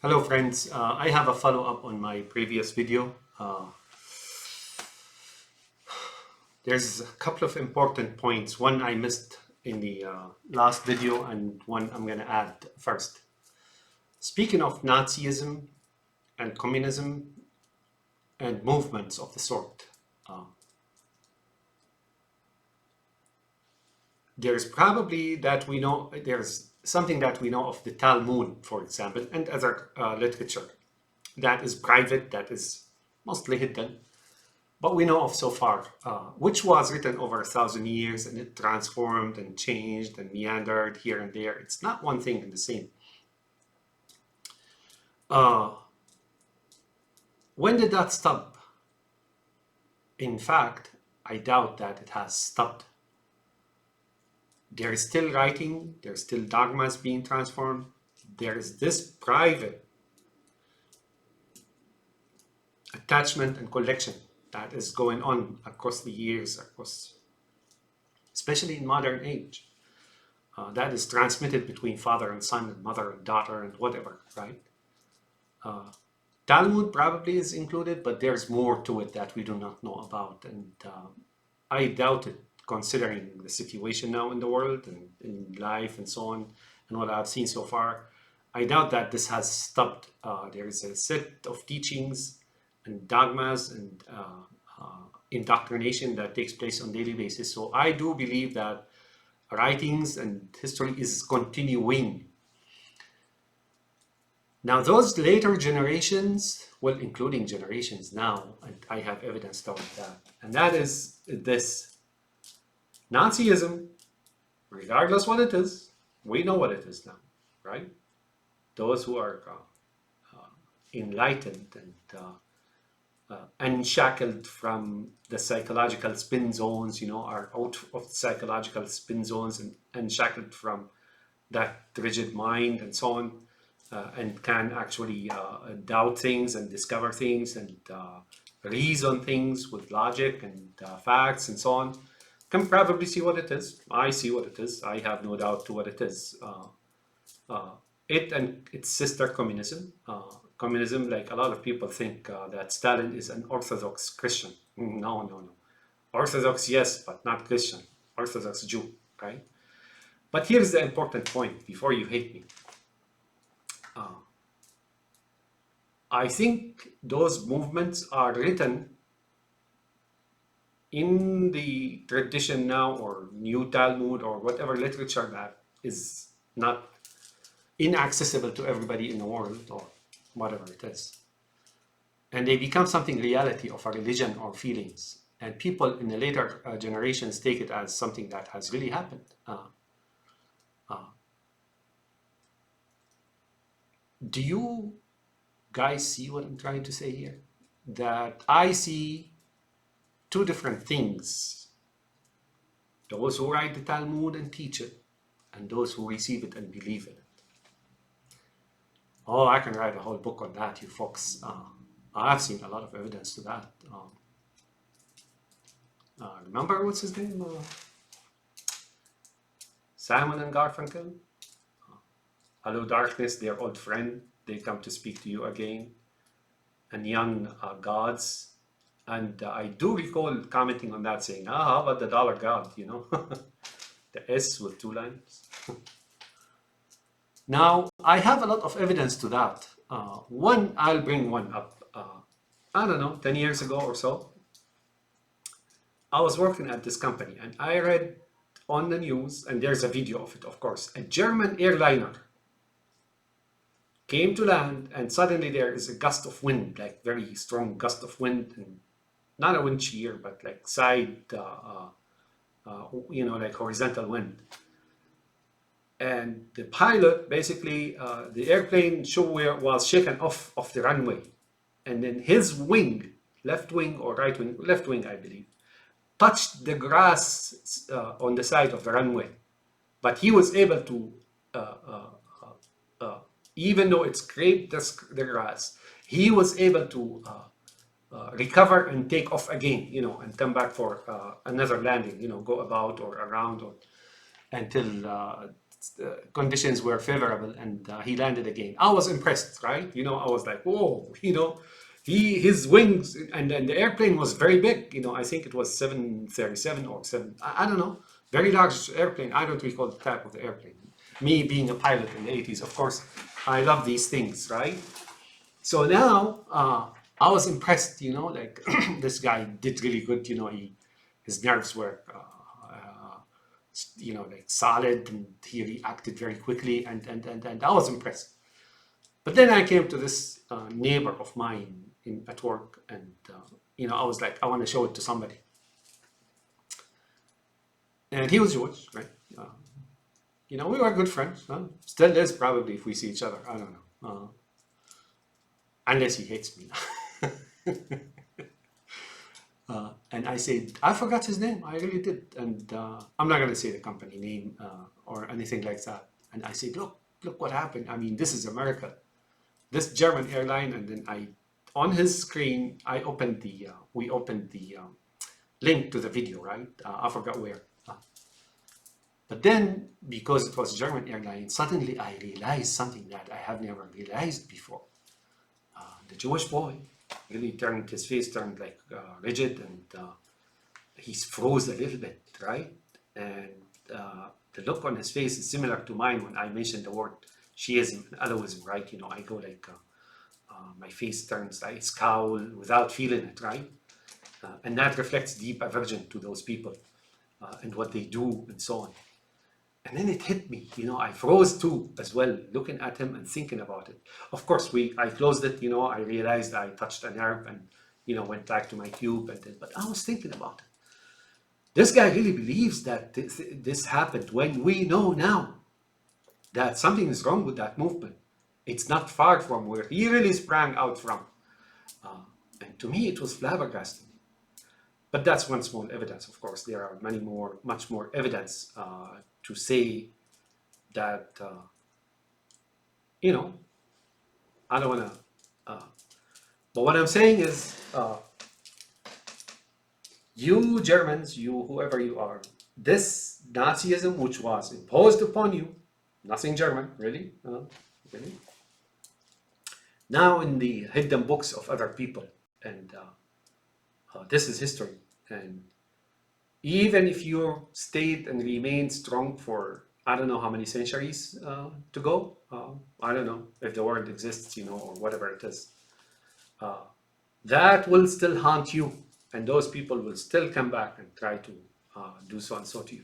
Hello friends, I have a follow-up on my previous video. There's a couple of important points. One I missed in the last video and one I'm going to add first. Speaking of Nazism and communism and movements of the sort, there's probably that we know, there's something that we know of the Talmud, for example, and other literature that is private, that is mostly hidden. But we know of so far, which was written over 1,000 years and it transformed and changed and meandered here and there. It's not one thing and the same. When did that stop? In fact, I doubt that it has stopped. There is still writing, there's still dogmas being transformed. There is this private attachment and collection that is going on across the years, especially in modern age. That is transmitted between father and son and mother and daughter and whatever, right? Talmud probably is included, but there's more to it that we do not know about. And I doubt it, considering the situation now in the world and in life and so on, and what I've seen so far. I doubt that this has stopped. There is a set of teachings and dogmas and indoctrination that takes place on a daily basis. So I do believe that writings and history is continuing. Now, those later generations, well, including generations now, and I have evidence toward that, and that is this. Nazism, regardless what it is, we know what it is now, right? Those who are enlightened and unshackled from the psychological spin zones, are out of psychological spin zones and unshackled from that rigid mind and so on, and can actually doubt things and discover things and reason things with logic and facts and so on. Can probably see what it is. I see what it is. I have no doubt to what it is. It and its sister communism. Communism, like a lot of people think that Stalin is an Orthodox Christian. No. Orthodox, yes, but not Christian. Orthodox Jew, right? But here's the important point before you hate me. I think those movements are written in the tradition now, or new Talmud, or whatever literature that is not inaccessible to everybody in the world, or whatever it is. And they become something reality of a religion or feelings. And people in the later generations take it as something that has really happened. Do you guys see what I'm trying to say here? That I see two different things. Those who write the Talmud and teach it, and those who receive it and believe in it. Oh, I can write a whole book on that, you folks. I've seen a lot of evidence to that. Remember, what's his name? Simon and Garfunkel? Hello, darkness, their old friend. They come to speak to you again. And young gods. And I do recall commenting on that, saying, how about the dollar god, the S with 2 lines. Now, I have a lot of evidence to that. I'll bring one up. I don't know, 10 years ago or so, I was working at this company and I read on the news, and there's a video of it, of course, a German airliner came to land and suddenly there is a gust of wind, like very strong gust of wind, and not a wind shear, but like side, like horizontal wind. And the pilot, basically, the airplane was shaken off the runway. And then his wing, left wing or right wing, left wing, I believe, touched the grass on the side of the runway. But he was able to, even though it scraped the grass, he was able to recover and take off again, and come back for another landing, go about or around until conditions were favorable, and he landed again. I was impressed, right? I was like, whoa, his wings, and the airplane was very big. I think it was 737 or 7, I don't know, very large airplane. I don't recall the type of the airplane. Me being a pilot in the 80s, of course, I love these things, right? So now I was impressed, like this guy did really good. His nerves were, like solid, and he reacted very quickly, and I was impressed. But then I came to this neighbor of mine at work, and I was like, I want to show it to somebody, and he was Jewish, right? Uh, we were good friends, huh? Still is probably if we see each other. I don't know, unless he hates me. And I said, I forgot his name. I really did. And I'm not going to say the company name or anything like that. And I said, look what happened. I mean, this is America. This German airline. And then on his screen, we opened the link to the video, right? I forgot where. But then, because it was German airline, suddenly I realized something that I have never realized before. The Jewish boy really his face turned like rigid, and he froze a little bit, right? And the look on his face is similar to mine when I mentioned the word Shiism and Alawism, right? I go like, my face turns like scowl without feeling it, right? And that reflects deep aversion to those people and what they do and so on. And then it hit me, I froze too as well, looking at him and thinking about it. Of course, I closed it, I realized I touched a nerve and, went back to my cube. But I was thinking about it. This guy really believes that this happened when we know now that something is wrong with that movement. It's not far from where he really sprang out from. And to me, it was flabbergasting. But that's one small evidence, of course. There are much more evidence to say that, I don't want to, but what I'm saying is, you Germans, you whoever you are, this Nazism which was imposed upon you, nothing German, really, really, now in the hidden books of other people, and this is history. And even if you stayed and remained strong for I don't know how many centuries to go, I don't know if the world exists, or whatever it is, that will still haunt you, and those people will still come back and try to do so and so to you.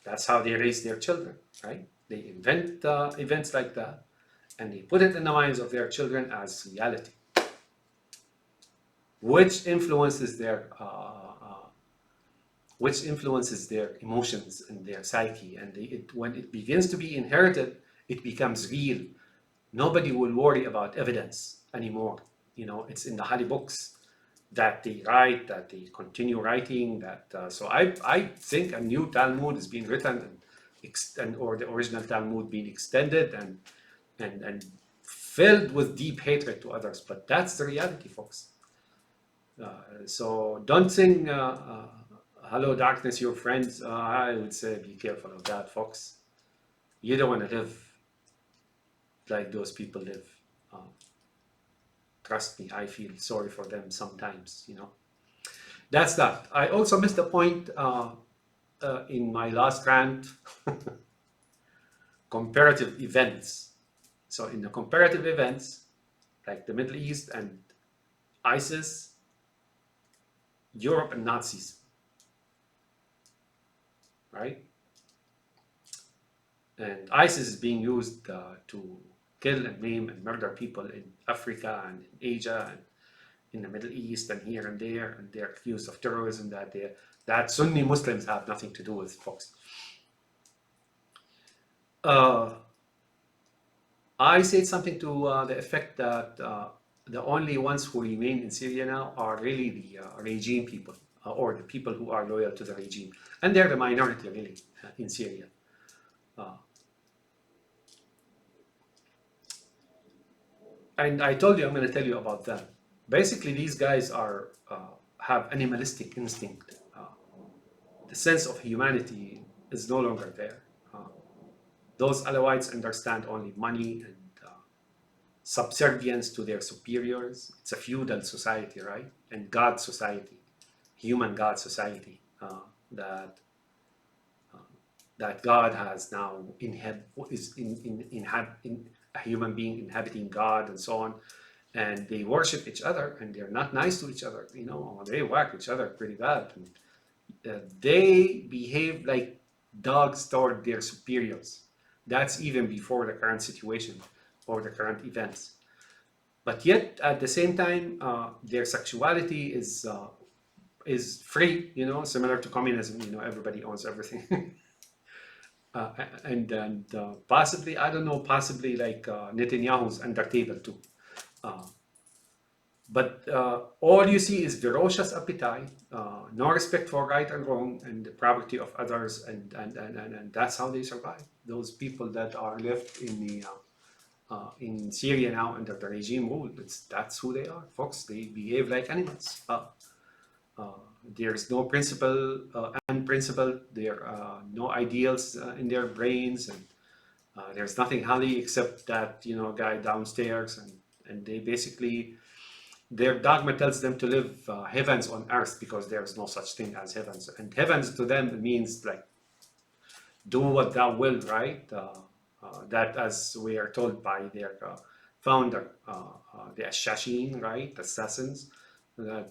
That's how they raise their children, right? They invent events like that, and they put it in the minds of their children as reality, which influences their emotions and their psyche. And when it begins to be inherited, it becomes real. Nobody will worry about evidence anymore. It's in the holy books that they write, that they continue writing. So I think a new Talmud is being written, or the original Talmud being extended and filled with deep hatred to others. But that's the reality, folks. So don't sing Hello Darkness, your friends. I would say be careful of that, folks. You don't want to live like those people live. Trust me, I feel sorry for them sometimes, That's that. I also missed a point in my last rant. Comparative events. So in the comparative events, like the Middle East and ISIS, Europe and Nazis, right? And ISIS is being used to kill and maim and murder people in Africa and in Asia and in the Middle East and here and there, and they're accused of terrorism that Sunni Muslims have nothing to do with, folks. I said something to the effect that the only ones who remain in Syria now are really the regime people, or the people who are loyal to the regime. And they're the minority, really, in Syria. And I told you I'm going to tell you about them. Basically, these guys have animalistic instinct. The sense of humanity is no longer there. those Alawites understand only money and subservience to their superiors. It's a feudal society, right? And God society, human God society, that that God has now is in a human being inhabiting God and so on, and they worship each other and they're not nice to each other. They whack each other pretty bad. And, they behave like dogs toward their superiors. That's even before the current situation or the current events. But yet, at the same time, their sexuality is free. Similar to communism. Everybody owns everything. And possibly, I don't know, possibly like Netanyahu's under table too. Uh, but all you see is ferocious appetite, no respect for right and wrong, and the property of others, and that's how they survive. Those people that are left in Syria now under the regime rule, that's who they are, folks. They behave like animals. There's no principle, unprincipled. There are no ideals in their brains, and there's nothing holy except that guy downstairs, and they basically their dogma tells them to live heavens on earth because there's no such thing as heavens, and heavens to them means like do what thou will, right? That, as we are told by their founder, the Ashashin, right? Assassins.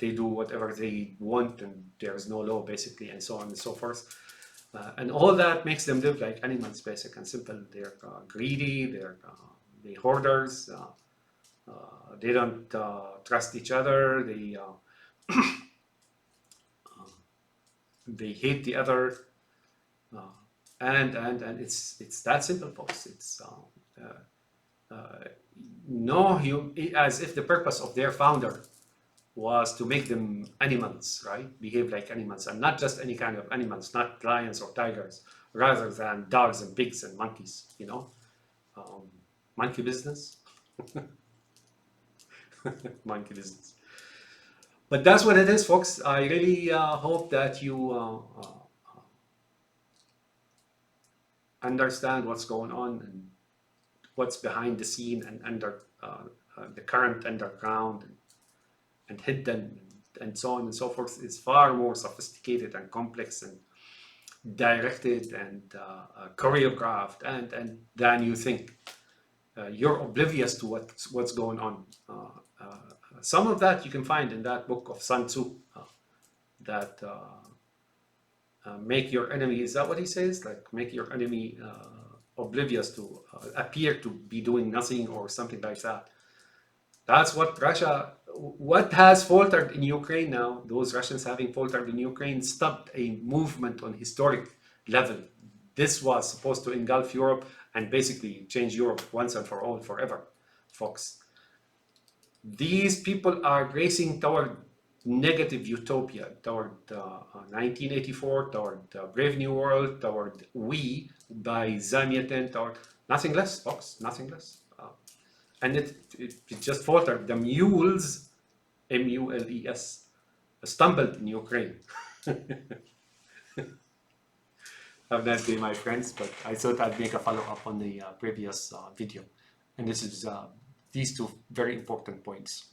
They do whatever they want, and there's no law, basically, and so on and so forth. And all that makes them live like animals, basic and simple. They're greedy, they hoarders, they don't trust each other, they hate the other. Uh, and it's that simple, folks. It's no as if the purpose of their founder was to make them animals, right? Behave like animals, and not just any kind of animals, not lions or tigers, rather than dogs and pigs and monkeys. Um, monkey business, monkey business. But that's what it is, folks. I really hope that you understand what's going on and what's behind the scene and under the current underground and hidden and so on and so forth is far more sophisticated and complex and directed and choreographed and than you think. You're oblivious to what's going on. Some of that you can find in that book of Sun Tzu. That make your enemy. Is that what he says? Like make your enemy oblivious to appear to be doing nothing or something like that. That's what Russia. What has faltered in Ukraine now? Those Russians having faltered in Ukraine stopped a movement on historic level. This was supposed to engulf Europe and basically change Europe once and for all, forever, folks. These people are racing toward negative utopia, toward 1984, toward Brave New World, toward We by Zamyatin, toward nothing less, folks, nothing less. And it just faltered. The mules, mules, stumbled in Ukraine. Have a nice day, my friends. But I thought I'd make a follow-up on the previous video. And this is these two very important points.